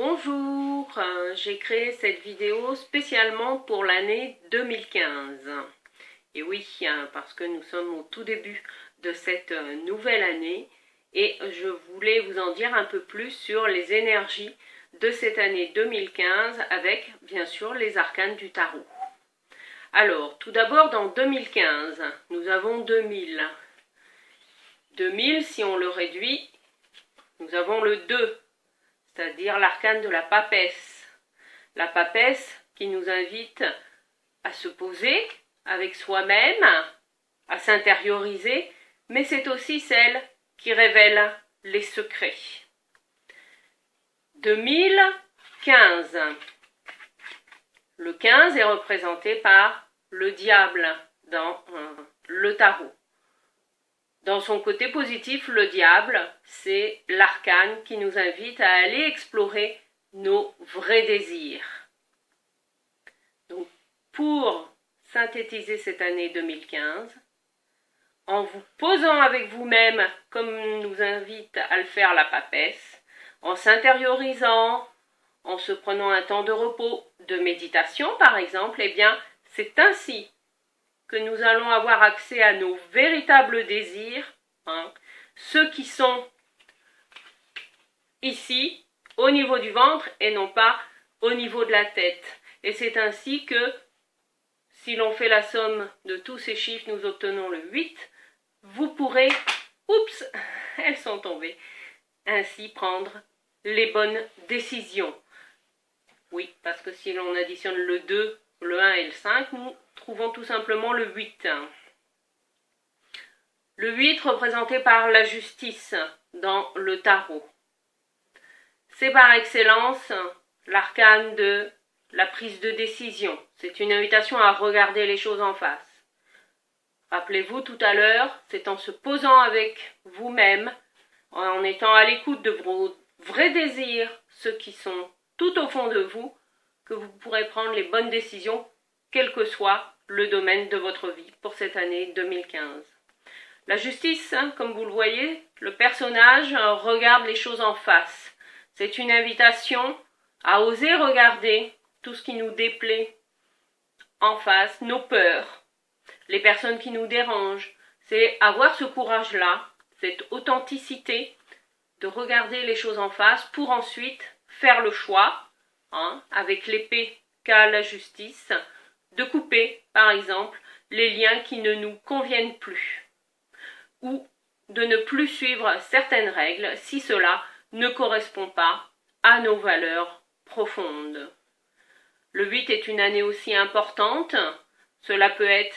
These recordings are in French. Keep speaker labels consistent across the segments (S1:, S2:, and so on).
S1: Bonjour, j'ai créé cette vidéo spécialement pour l'année 2015. Et oui, parce que nous sommes au tout début de cette nouvelle année et je voulais vous en dire un peu plus sur les énergies de cette année 2015 avec bien sûr les arcanes du tarot. Alors, tout d'abord dans 2015, nous avons 2000. 2000, si on le réduit, nous avons le 2. C'est-à-dire l'arcane de la papesse. La papesse qui nous invite à se poser avec soi-même, à s'intérioriser, mais c'est aussi celle qui révèle les secrets. 2015. Le 15 est représenté par le diable dans le tarot. Dans son côté positif, le diable, c'est l'arcane qui nous invite à aller explorer nos vrais désirs. Donc, pour synthétiser cette année 2015, en vous posant avec vous-même, comme nous invite à le faire la papesse, en s'intériorisant, en se prenant un temps de repos, de méditation par exemple, eh bien, c'est ainsi que nous allons avoir accès à nos véritables désirs, ceux qui sont ici, au niveau du ventre et non pas au niveau de la tête. Et c'est ainsi que, si l'on fait la somme de tous ces chiffres, nous obtenons le 8, vous pourrez, oups, elles sont tombées, ainsi prendre les bonnes décisions. Oui, parce que si l'on additionne le 2, le 1 et le 5, nous trouvons tout simplement le 8. Le 8 représenté par la justice dans le tarot. C'est par excellence l'arcane de la prise de décision. C'est une invitation à regarder les choses en face. Rappelez-vous tout à l'heure, c'est en se posant avec vous-même, en étant à l'écoute de vos vrais désirs, ceux qui sont tout au fond de vous, que vous pourrez prendre les bonnes décisions, quel que soit le domaine de votre vie pour cette année 2015. La justice, comme vous le voyez, le personnage regarde les choses en face. C'est une invitation à oser regarder tout ce qui nous déplaît en face, nos peurs, les personnes qui nous dérangent. C'est avoir ce courage-là, cette authenticité de regarder les choses en face pour ensuite faire le choix, avec l'épée qu'a la justice, de couper, par exemple, les liens qui ne nous conviennent plus, ou de ne plus suivre certaines règles si cela ne correspond pas à nos valeurs profondes. Le 8 est une année aussi importante. Cela peut être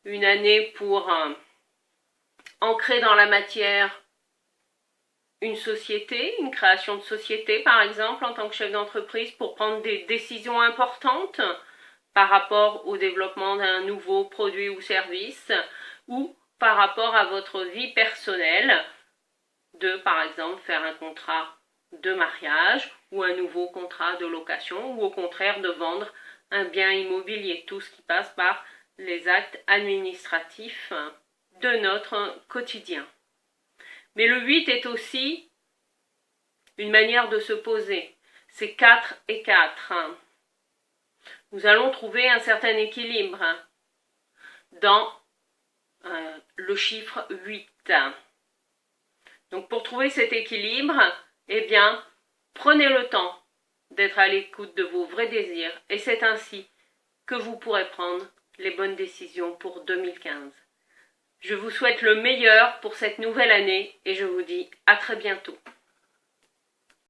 S1: une année pour ancrer dans la matière une société, une création de société par exemple en tant que chef d'entreprise pour prendre des décisions importantes par rapport au développement d'un nouveau produit ou service ou par rapport à votre vie personnelle de par exemple faire un contrat de mariage ou un nouveau contrat de location ou au contraire de vendre un bien immobilier, tout ce qui passe par les actes administratifs de notre quotidien. Mais le 8 est aussi une manière de se poser. C'est 4 et 4. Nous allons trouver un certain équilibre dans le chiffre 8. Donc pour trouver cet équilibre, eh bien, prenez le temps d'être à l'écoute de vos vrais désirs et c'est ainsi que vous pourrez prendre les bonnes décisions pour 2015. Je vous souhaite le meilleur pour cette nouvelle année et je vous dis à très bientôt.